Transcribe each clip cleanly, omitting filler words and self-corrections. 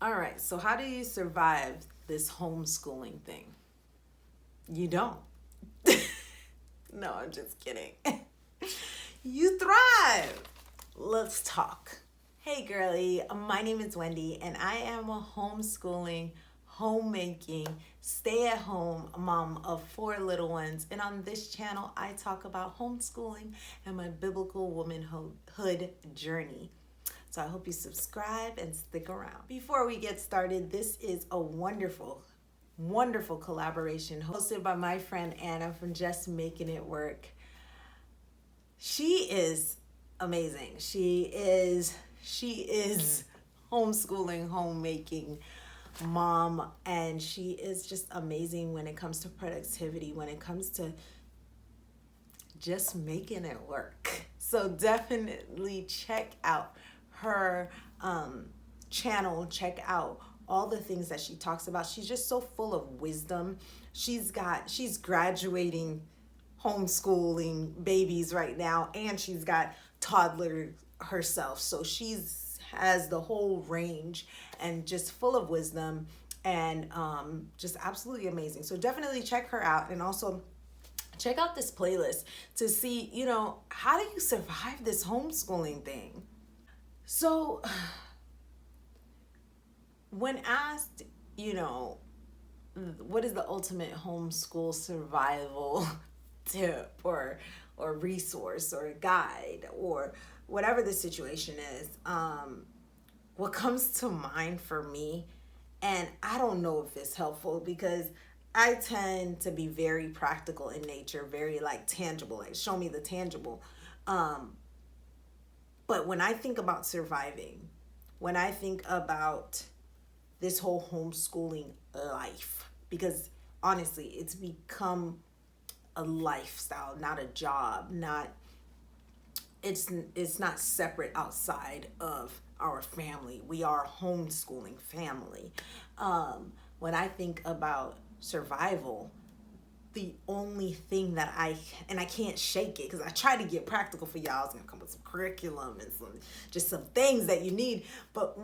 All right, so how do you survive this homeschooling thing? You don't. No, I'm just kidding. You thrive. Let's talk. Hey, girly, my name is Wendy, and I am a homeschooling, homemaking, stay at home mom of four little ones. And on this channel, I talk about homeschooling and my biblical womanhood journey. So I hope you subscribe and stick around. Before we get started, this is a wonderful collaboration hosted by my friend Anna from Just Making It Work. She is amazing. She is homeschooling, homemaking mom, and she is just amazing when it comes to productivity, when it comes to just making it work. So definitely check out her channel, check out all the things that she talks about. She's just so full of wisdom. She's graduating homeschooling babies right now, and she's got toddler herself. So she's has the whole range and just full of wisdom and just absolutely amazing. So definitely check her out, and also check out this playlist to see, how do you survive this homeschooling thing? So when asked, what is the ultimate homeschool survival tip or resource or guide or whatever the situation is, what comes to mind for me, and I don't know if it's helpful because I tend to be very practical in nature, very like tangible, like show me the tangible. But when I think about surviving, when I think about this whole homeschooling life, because honestly, it's become a lifestyle, not a job, it's not separate outside of our family. We are a homeschooling family. When I think about survival, the only thing that I can't shake it because I try to get practical for y'all. I was gonna come with some curriculum and some things that you need. But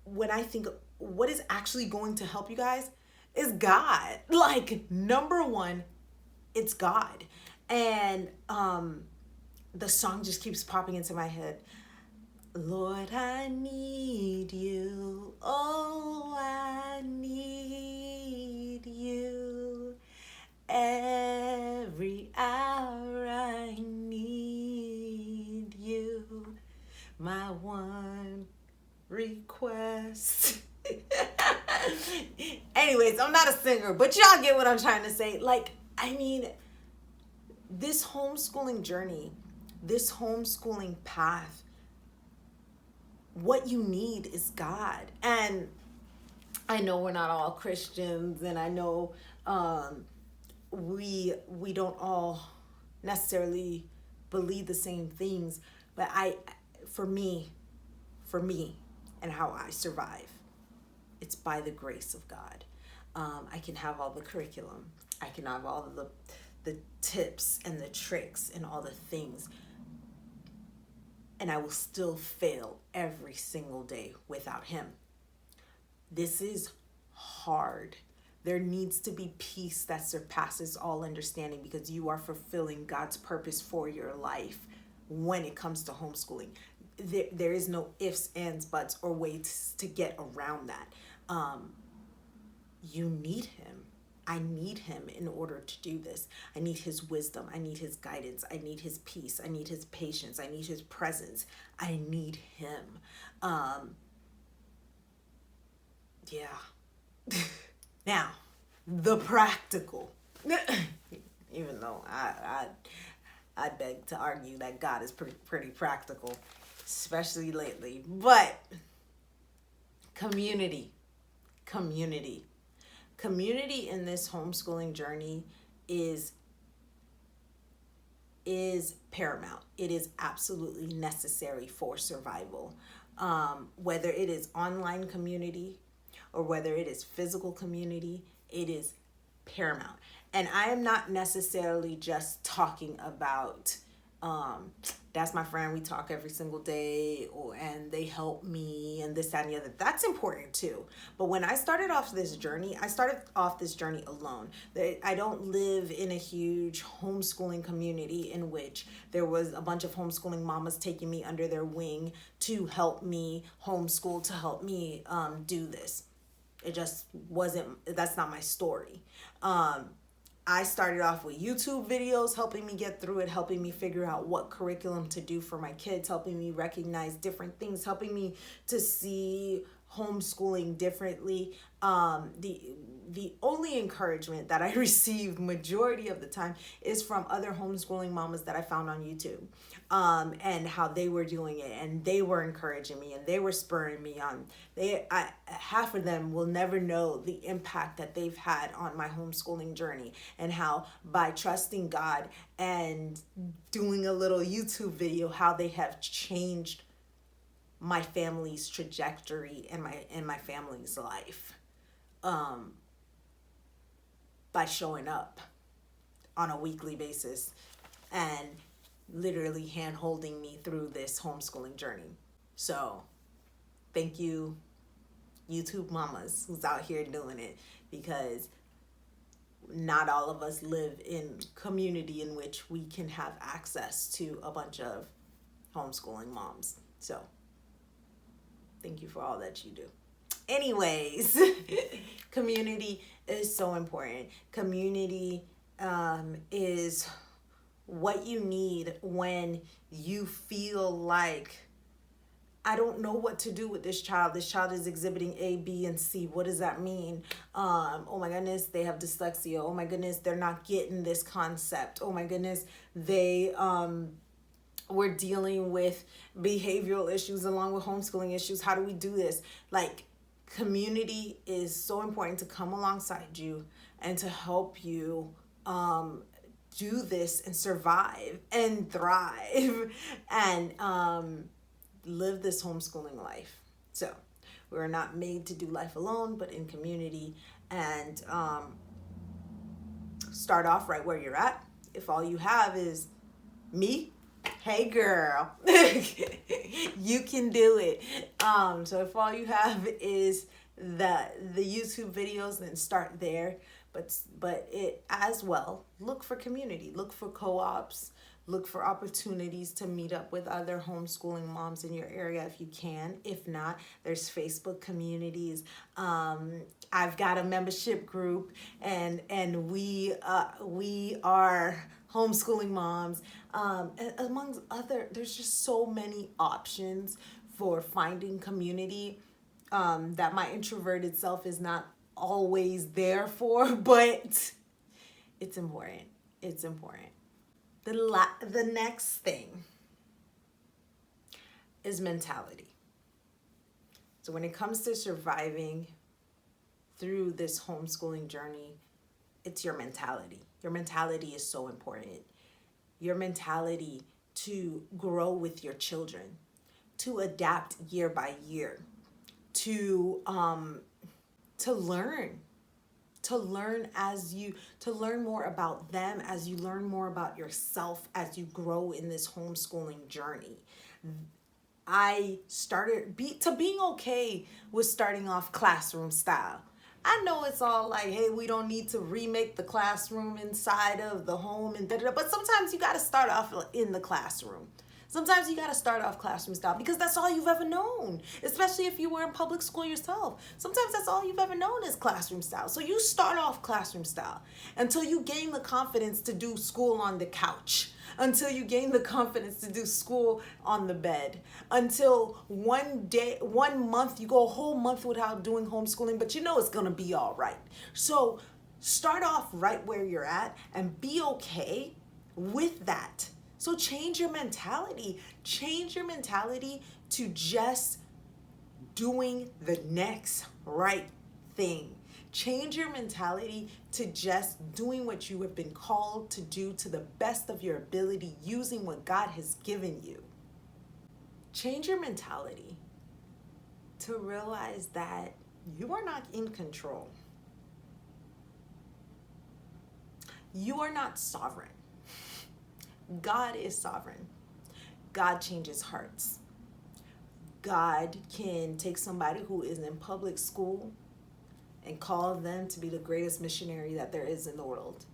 when I think what is actually going to help you guys is God. Like, number one, it's God. And the song just keeps popping into my head. Lord, I need you. Oh, I need you. Every hour I need you. My one request. Anyways, I'm not a singer, but y'all get what I'm trying to say. This homeschooling journey, this homeschooling path, what you need is God. And I know we're not all Christians, and I know we don't all necessarily believe the same things, but for me and how I survive, it's by the grace of God. I can have all the curriculum, I can have all of the tips and the tricks and all the things, and I will still fail every single day without Him. This is hard. There needs to be peace that surpasses all understanding because you are fulfilling God's purpose for your life when it comes to homeschooling. There is no ifs, ands, buts, or ways to get around that. You need Him. I need Him in order to do this. I need His wisdom. I need His guidance. I need His peace. I need His patience. I need His presence. I need Him. Yeah. Now, the practical. Even though I beg to argue that God is pretty practical, especially lately. But community in this homeschooling journey is paramount. It is absolutely necessary for survival. Whether it is online community or whether it is physical community, it is paramount. And I am not necessarily just talking about That's my friend. We talk every single day, and they help me and this, that, and the other. That's important too. But when I started off this journey, alone. I don't live in a huge homeschooling community in which there was a bunch of homeschooling mamas taking me under their wing to help me homeschool, to help me do this. It just wasn't, that's not my story. I started off with YouTube videos, helping me get through it, helping me figure out what curriculum to do for my kids, helping me recognize different things, helping me to see homeschooling differently. The only encouragement that I receive majority of the time is from other homeschooling mamas that I found on YouTube, and how they were doing it, and they were encouraging me, and they were spurring me on. Half of them will never know the impact that they've had on my homeschooling journey, and how by trusting God and doing a little YouTube video, how they have changed my family's trajectory and my family's life, by showing up on a weekly basis and literally hand holding me through this homeschooling journey. So thank you, YouTube mamas who's out here doing it, because not all of us live in community in which we can have access to a bunch of homeschooling moms. So thank you for all that you do. Anyways, community is so important. Community is what you need when you feel like, I don't know what to do with this child. This child is exhibiting A, B, and C. What does that mean? Oh my goodness, they have dyslexia. Oh my goodness, they're not getting this concept. Oh my goodness, we're dealing with behavioral issues along with homeschooling issues. How do we do this? Like, community is so important to come alongside you and to help you do this and survive and thrive and live this homeschooling life. So we're not made to do life alone, but in community, and start off right where you're at. If all you have is me, hey girl, you can do it. So if all you have is the YouTube videos, then start there. But it as well, look for community, look for co-ops, look for opportunities to meet up with other homeschooling moms in your area if you can. If not, there's Facebook communities. I've got a membership group, and we are homeschooling moms. And amongst other, there's just so many options for finding community that my introverted self is not always there for, but it's important. It's important. The next thing is mentality. So when it comes to surviving through this homeschooling journey, it's your mentality. Your mentality is so important. Your mentality to grow with your children, to adapt year by year, to learn to learn more about them as you learn more about yourself as you grow in this homeschooling journey. I started being okay with starting off classroom style. I know it's all like, hey, we don't need to remake the classroom inside of the home and da-da-da, but sometimes you got to start off in the classroom. Sometimes you got to start off classroom style because that's all you've ever known, especially if you were in public school yourself. Sometimes that's all you've ever known is classroom style. So you start off classroom style until you gain the confidence to do school on the couch, until you gain the confidence to do school on the bed, until one month, you go a whole month without doing homeschooling, but you know it's going to be all right. So start off right where you're at and be okay with that. So change your mentality. Change your mentality to just doing the next right thing. Change your mentality to just doing what you have been called to do to the best of your ability, using what God has given you. Change your mentality to realize that you are not in control. You are not sovereign. God is sovereign. God changes hearts. God can take somebody who is in public school and call them to be the greatest missionary that there is in the world.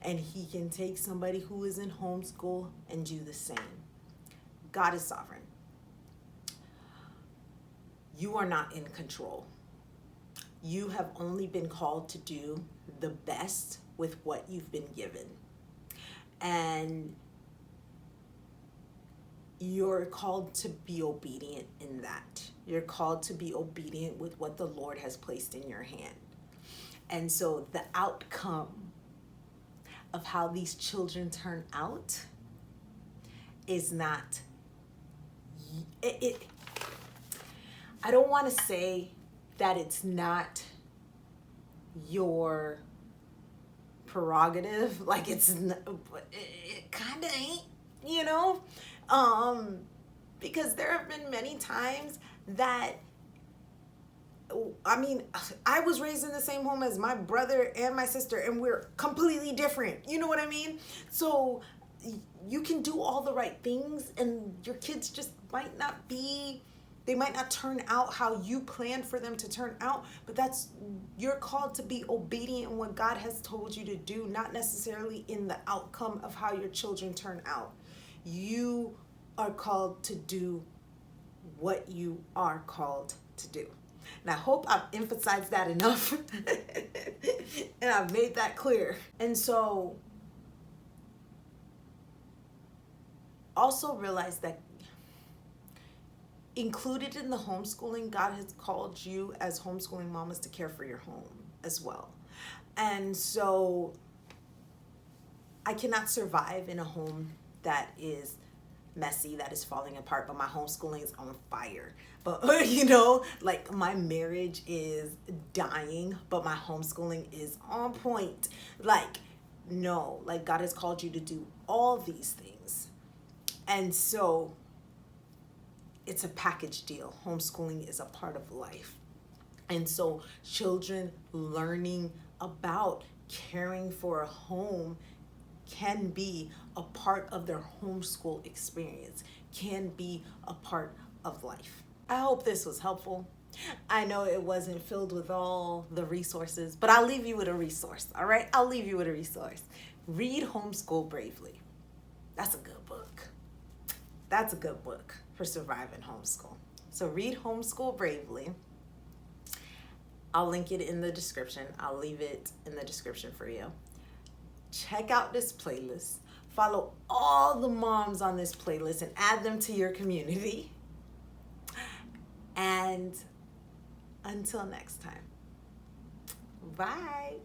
And he can take somebody who is in homeschool and do the same. God is sovereign. You are not in control. You have only been called to do the best with what you've been given. And you're called to be obedient in that. You're called to be obedient with what the Lord has placed in your hand. And so the outcome of how these children turn out is not, I don't want to say that it's not your prerogative, like it's not, it kind of ain't, you know, because there have been many times that, I mean, I was raised in the same home as my brother and my sister, and we're completely different. You know what I mean? So you can do all the right things, and your kids just might not be, they might not turn out how you planned for them to turn out, but you're called to be obedient in what God has told you to do, not necessarily in the outcome of how your children turn out. You are called to do what you are called to do. And I hope I've emphasized that enough and I've made that clear. And so also realize that included in the homeschooling, God has called you as homeschooling mamas to care for your home as well. And so I cannot survive in a home that is messy, that is falling apart, but my homeschooling is on fire. But you know, like my marriage is dying, but my homeschooling is on point. Like, no, like God has called you to do all these things. And so it's a package deal. Homeschooling is a part of life. And so children learning about caring for a home can be a part of their homeschool experience, can be a part of life. I hope this was helpful. I know it wasn't filled with all the resources, but I'll leave you with a resource, all right? I'll leave you with a resource. Read Homeschool Bravely. That's a good book. That's a good book for surviving homeschool. So read Homeschool Bravely. I'll link it in the description. I'll leave it in the description for you. Check out this playlist. Follow all the moms on this playlist and add them to your community. And until next time, bye.